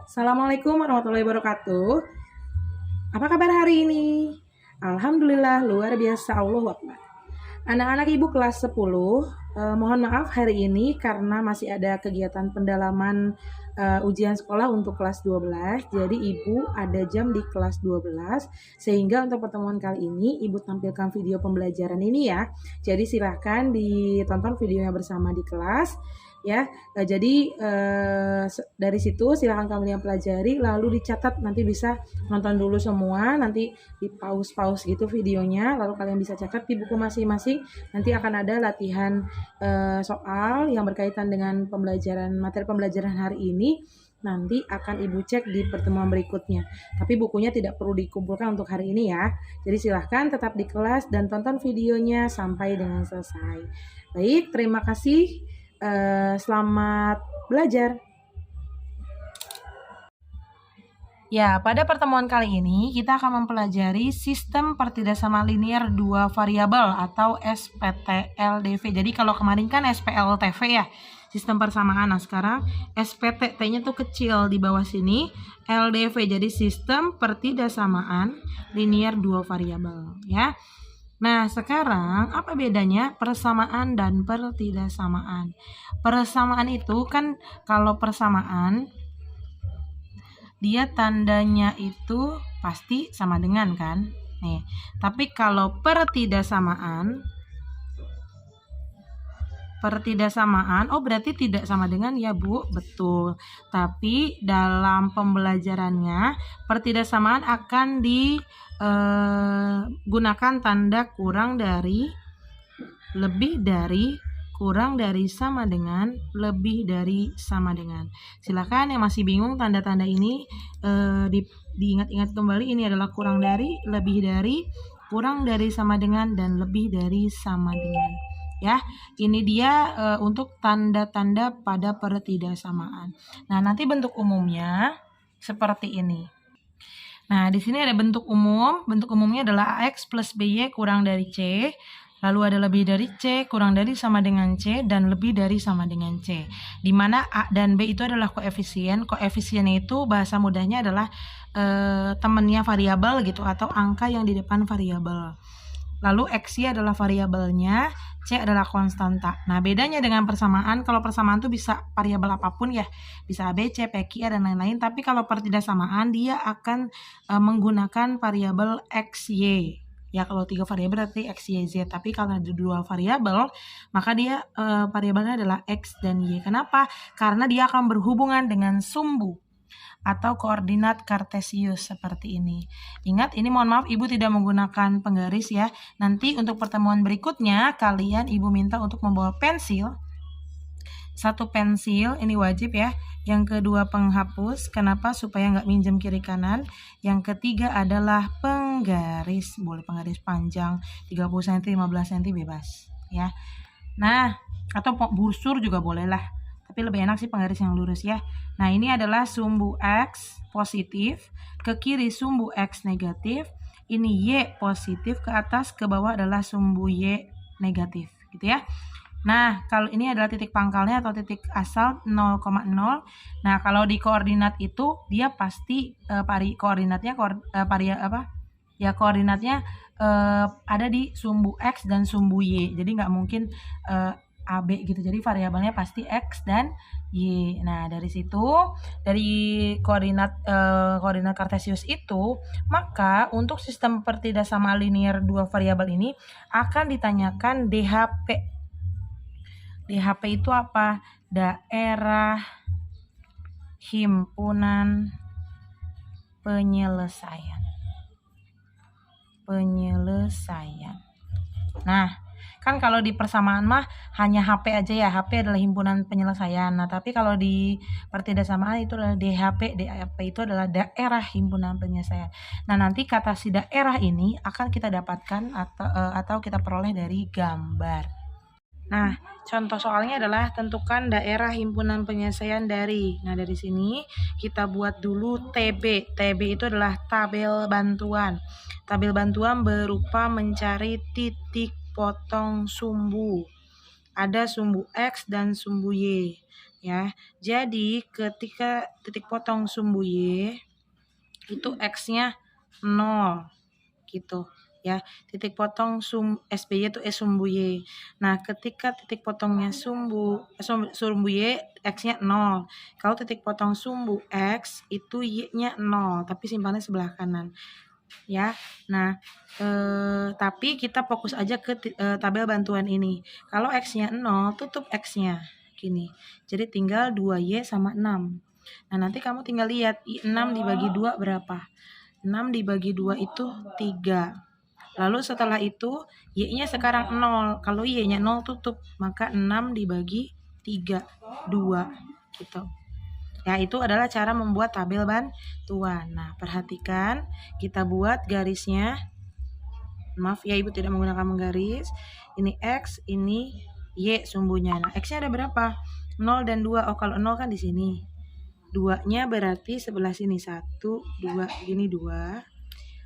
Assalamualaikum warahmatullahi wabarakatuh. Apa kabar hari ini? Alhamdulillah luar biasa, Allahu Akbar. Anak-anak ibu kelas 10, mohon maaf hari ini karena masih ada kegiatan pendalaman ujian sekolah untuk kelas 12. Jadi ibu ada jam di kelas 12, sehingga untuk pertemuan kali ini ibu tampilkan video pembelajaran ini ya. Jadi silahkan ditonton videonya bersama di kelas ya. Jadi dari situ silahkan kalian pelajari, lalu dicatat, nanti bisa nonton dulu semua, nanti di pause gitu videonya, lalu kalian bisa catat di buku masing-masing. Nanti akan ada latihan soal yang berkaitan dengan materi pembelajaran hari ini, nanti akan ibu cek di pertemuan berikutnya. Tapi bukunya tidak perlu dikumpulkan untuk hari ini ya. Jadi silahkan tetap di kelas dan tonton videonya sampai dengan selesai. Baik, terima kasih. Selamat belajar. Ya, pada pertemuan kali ini kita akan mempelajari sistem pertidaksama linear dua variabel atau SPT-LDV. Jadi kalau kemarin kan SPLTV ya, sistem persamaan. Nah, sekarang SPT, T-nya tuh kecil di bawah sini, LDV jadi sistem pertidaksamaan linear dua variabel ya. Nah, sekarang apa bedanya persamaan dan pertidaksamaan? Persamaan itu kan kalau persamaan dia tandanya itu pasti sama dengan kan? Nih, tapi kalau pertidaksamaan oh berarti tidak sama dengan ya Bu, betul. Tapi dalam pembelajarannya pertidaksamaan akan digunakan tanda kurang dari, lebih dari, kurang dari, sama dengan, lebih dari, sama dengan. Silakan yang masih bingung tanda-tanda ini diingat-ingat kembali. Ini adalah kurang dari, lebih dari, kurang dari, sama dengan, dan lebih dari, sama dengan. Ya, ini dia untuk tanda-tanda pada pertidaksamaan. Nah, nanti bentuk umumnya seperti ini. Nah, di sini ada bentuk umum. Bentuk umumnya adalah AX plus BY kurang dari C. Lalu ada lebih dari C, kurang dari, sama dengan C, dan lebih dari, sama dengan C. Di mana A dan B itu adalah koefisien. Koefisiennya itu bahasa mudahnya adalah temannya variabel gitu, atau angka yang di depan variabel. Lalu X-nya adalah variabelnya, C adalah konstanta. Nah, bedanya dengan persamaan, kalau persamaan itu bisa variabel apapun ya, bisa A, B, C, P, Q, R, dan lain-lain. Tapi kalau pertidaksamaan, dia akan menggunakan variabel X, Y. Ya, kalau 3 variabel berarti X, Y, Z. Tapi kalau ada 2 variabel, maka dia variabelnya adalah X dan Y. Kenapa? Karena dia akan berhubungan dengan sumbu atau koordinat kartesius seperti ini. Ingat, ini mohon maaf ibu tidak menggunakan penggaris ya. Nanti untuk pertemuan berikutnya kalian ibu minta untuk membawa pensil. 1 pensil, ini wajib ya. Yang kedua penghapus, kenapa? Supaya nggak minjem kiri kanan. Yang ketiga adalah penggaris, boleh penggaris panjang 30 cm, 15 cm bebas ya. Nah, atau busur juga boleh lah. Tapi lebih enak sih penggaris yang lurus ya. Nah, ini adalah sumbu X positif, ke kiri sumbu X negatif, ini Y positif, ke atas ke bawah adalah sumbu Y negatif gitu ya. Nah, kalau ini adalah titik pangkalnya atau titik asal 0,0. Nah, kalau di koordinat itu dia pasti koordinatnya koordinatnya ada di sumbu X dan sumbu Y. Jadi nggak mungkin AB gitu. Jadi variabelnya pasti X dan Y. Nah, dari situ, dari koordinat kartesius itu, maka untuk sistem pertidaksama linear dua variabel ini akan ditanyakan DHP. DHP itu apa? Daerah himpunan penyelesaian. Nah, kan kalau di persamaan mah hanya HP aja ya, HP adalah himpunan penyelesaian. Nah, tapi kalau di pertidaksamaan itu adalah DHP, DHP itu adalah daerah himpunan penyelesaian. Nah, nanti kata si daerah ini akan kita dapatkan atau kita peroleh dari gambar. Nah, contoh soalnya adalah tentukan daerah himpunan penyelesaian dari. Nah, dari sini kita buat dulu TB. TB itu adalah tabel bantuan. Tabel bantuan berupa mencari titik potong sumbu. Ada sumbu X dan sumbu Y. ya. Jadi ketika titik potong sumbu Y itu X-nya 0 gitu ya. Titik potong SBY itu sumbu Y. Nah, ketika titik potongnya sumbu Y X-nya 0. Kalau titik potong sumbu X itu Y-nya 0, tapi simpannya sebelah kanan. Ya. Nah, tapi kita fokus aja ke tabel bantuan ini. Kalau X-nya 0, tutup X-nya gini. Jadi tinggal 2Y sama 6. Nah, nanti kamu tinggal lihat 6 dibagi 2 berapa? 6 dibagi 2 itu 3. Lalu setelah itu Y-nya sekarang 0. Kalau Y-nya 0 tutup, maka 6 dibagi 3, 2 gitu. Ya, itu adalah cara membuat tabel bantuan. Nah, perhatikan kita buat garisnya. Maaf ya, Ibu tidak menggunakan menggaris. Ini X, ini Y sumbunya. Nah, X-nya ada berapa? 0 dan 2. Oh, kalau 0 kan di sini. 2-nya berarti sebelah sini. 1, 2, gini 2.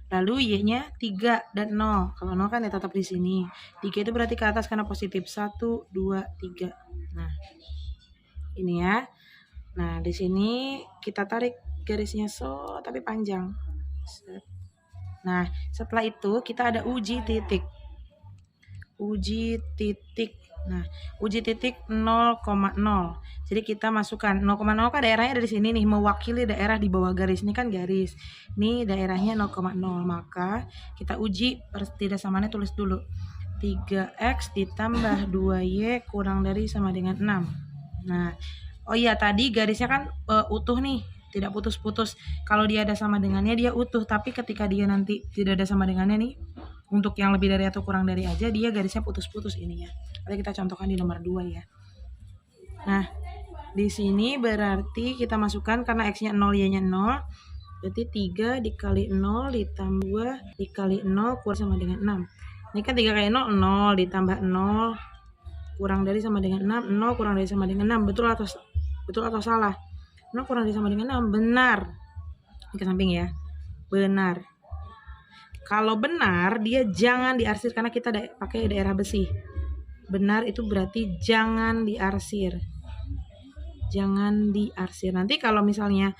Lalu Y-nya 3 dan 0. Kalau 0 kan ya tetap di sini. 3 itu berarti ke atas karena positif. 1, 2, 3. Nah, ini ya. Nah, di sini kita tarik garisnya tapi panjang. Nah, setelah itu kita ada uji titik. Uji titik. Nah, uji titik 0,0. Jadi kita masukkan 0,0 kan daerahnya dari sini nih, mewakili daerah di bawah garis. Ini kan garis. Ini daerahnya 0,0. Maka kita uji pertidaksamannya, tulis dulu. 3X ditambah 2Y kurang dari sama dengan 6. Nah, oh iya, tadi garisnya kan utuh nih, tidak putus-putus. Kalau dia ada sama dengannya dia utuh, tapi ketika dia nanti tidak ada sama dengannya nih, untuk yang lebih dari atau kurang dari aja dia garisnya putus-putus ini ya. Nanti kita contohkan di nomor 2 ya. Nah, di sini berarti kita masukkan karena X-nya 0, Y-nya 0. Berarti 3 dikali 0 ditambah dikali 0 kurang sama dengan 6. Ini kan 3 kali 0, 0 ditambah 0 kurang dari sama dengan 6. 0 kurang dari sama dengan 6. Betul atau salah? 0 kurang dari sama dengan 6. Benar. Ini ke samping ya. Benar. Kalau benar, dia jangan diarsir karena kita pakai daerah besi. Benar itu berarti jangan diarsir. Jangan diarsir. Nanti kalau misalnya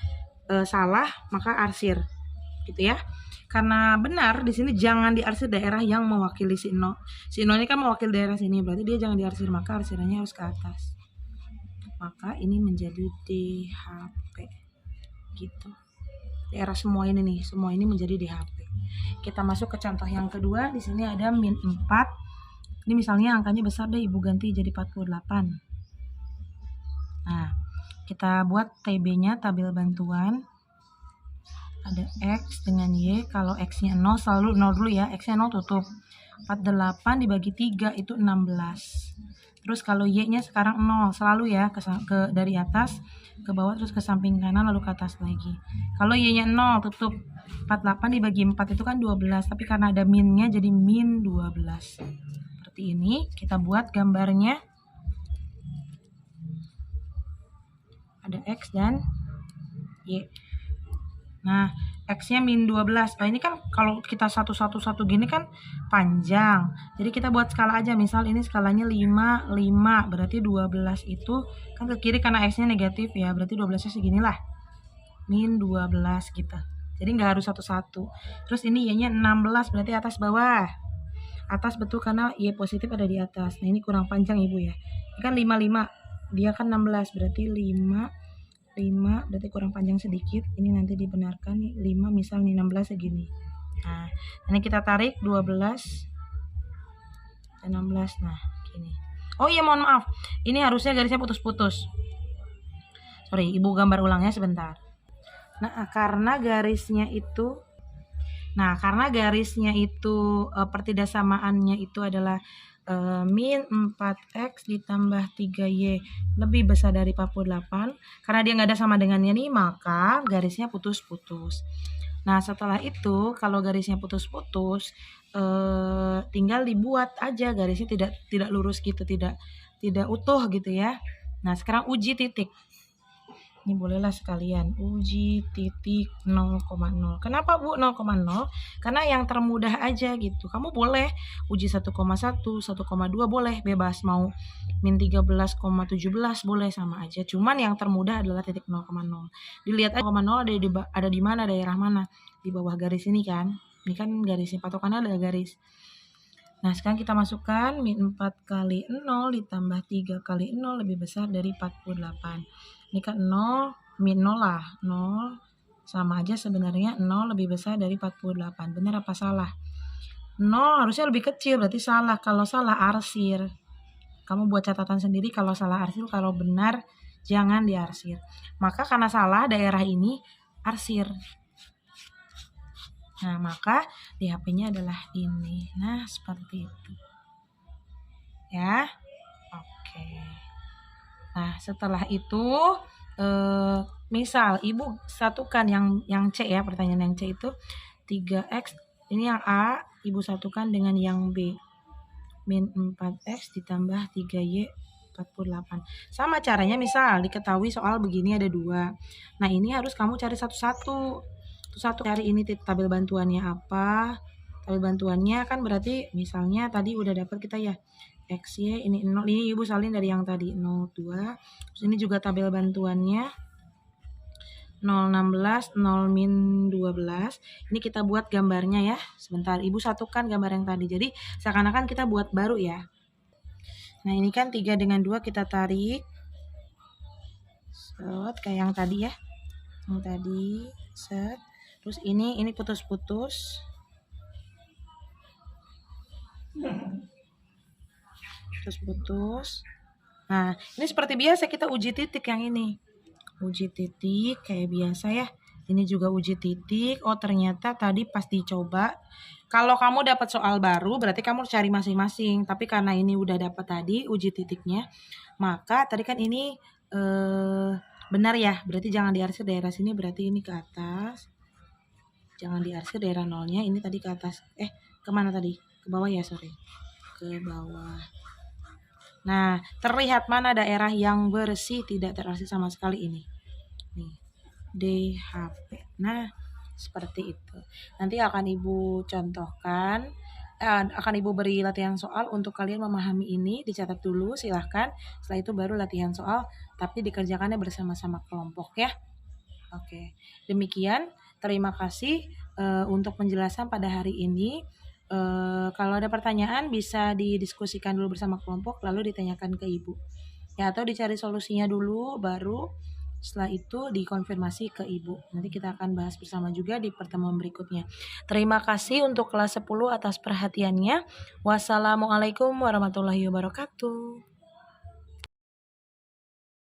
salah, maka arsir. Gitu ya. Karena benar, di sini jangan diarsir daerah yang mewakili si 0. Si 0 ini kan mewakili daerah sini, berarti dia jangan diarsir, maka arsirannya harus ke atas. Maka ini menjadi DHP. Gitu. Daerah semua ini nih, semua ini menjadi DHP. Kita masuk ke contoh yang kedua. Di sini ada min 4. Ini misalnya angkanya besar deh, Ibu ganti jadi 48. Nah, kita buat TB-nya, tabel bantuan. Ada X dengan Y. Kalau X-nya 0 selalu 0 dulu ya. X-nya 0 tutup. 48 dibagi 3 itu 16. Terus kalau Y-nya sekarang 0 selalu ya, ke dari atas ke bawah terus ke samping kanan lalu ke atas lagi. Kalau Y-nya 0 tutup. 48 dibagi 4 itu kan 12, tapi karena ada minnya jadi min 12. Seperti ini, kita buat gambarnya. Ada X dan Y. Nah, X-nya min 12. Nah, ini kan kalau kita satu-satu gini kan panjang. Jadi kita buat skala aja. Misal ini skalanya 5, 5. Berarti 12 itu kan ke kiri karena X-nya negatif ya. Berarti 12-nya seginilah. Min 12 gitu. Jadi nggak harus satu-satu. Terus ini Y-nya 16. Berarti atas bawah. Atas betul karena Y positif ada di atas. Nah, ini kurang panjang Ibu ya. Ini kan 5, 5. Dia kan 16. Berarti 5 berarti kurang panjang sedikit. Ini nanti dibenarkan nih 5 misal nih 16 segini. Nah, ini kita tarik 12 dan 16. Nah, gini. Oh iya, mohon maaf. Ini harusnya garisnya putus-putus. Sorry, Ibu gambar ulangnya sebentar. Nah, karena garisnya itu pertidaksamaannya itu adalah min 4X ditambah 3Y lebih besar dari 48. Karena dia nggak ada sama dengannya nih, maka garisnya putus-putus. Nah, setelah itu kalau garisnya putus-putus, tinggal dibuat aja garisnya tidak lurus gitu, tidak utuh gitu ya. Nah, sekarang uji titik. Ini bolehlah sekalian uji titik 0,0. Kenapa Bu 0,0? Karena yang termudah aja gitu. Kamu boleh uji 1,1, 1,2 boleh, bebas. Mau min 13,17 boleh, sama aja. Cuman yang termudah adalah titik 0,0. Dilihat aja 0,0 ada di mana, daerah mana? Di bawah garis ini kan. Ini kan garisnya, patokannya ada garis. Nah, sekarang kita masukkan min 4 kali 0 ditambah 3 kali 0 lebih besar dari 48. Ini kan 0, min 0 lah. 0 sama aja sebenarnya 0 lebih besar dari 48. Benar apa salah? 0 harusnya lebih kecil, berarti salah. Kalau salah arsir. Kamu buat catatan sendiri kalau salah arsir, kalau benar jangan diarsir. Maka karena salah daerah ini arsir. Nah, maka di HP-nya adalah ini. Nah, seperti itu. Ya. Oke. Nah, setelah itu misal Ibu satukan yang C ya, pertanyaan yang C itu 3X, ini yang A, Ibu satukan dengan yang B. Min 4X ditambah 3Y 48. Sama caranya, misal diketahui soal begini ada 2. Nah, ini harus kamu cari satu-satu. Satu cari ini tabel bantuannya apa. Tabel bantuannya kan berarti misalnya tadi udah dapat kita ya. XY ini 0, ini Ibu salin dari yang tadi 02. Terus ini juga tabel bantuannya 016, 0 min 12. Ini kita buat gambarnya ya. Sebentar, Ibu satukan gambar yang tadi. Jadi seakan-akan kita buat baru ya. Nah, ini kan 3 dengan 2 kita tarik. Set, kayak yang tadi ya. Yang tadi, set. Terus ini putus-putus. Putus-putus. Nah, ini seperti biasa kita uji titik yang ini. Uji titik kayak biasa ya. Ini juga uji titik. Oh, ternyata tadi pas dicoba. Kalau kamu dapat soal baru berarti kamu cari masing-masing. Tapi karena ini udah dapat tadi uji titiknya, maka tadi kan ini benar ya. Berarti jangan diarsir daerah sini, berarti ini ke atas. Jangan diarsir daerah nolnya, ini tadi ke atas. Kemana tadi? Ke bawah ya, sorry. Ke bawah. Nah, terlihat mana daerah yang bersih tidak terarsir sama sekali ini. Nih, DHP. Nah, seperti itu. Nanti akan Ibu contohkan, akan Ibu beri latihan soal untuk kalian memahami ini, dicatat dulu silahkan. Setelah itu baru latihan soal, tapi dikerjakannya bersama-sama kelompok ya. Oke, demikian. Terima kasih untuk penjelasan pada hari ini. Kalau ada pertanyaan bisa didiskusikan dulu bersama kelompok lalu ditanyakan ke Ibu ya, atau dicari solusinya dulu baru setelah itu dikonfirmasi ke Ibu. Nanti kita akan bahas bersama juga di pertemuan berikutnya. Terima kasih untuk kelas 10 atas perhatiannya. Wassalamualaikum warahmatullahi wabarakatuh.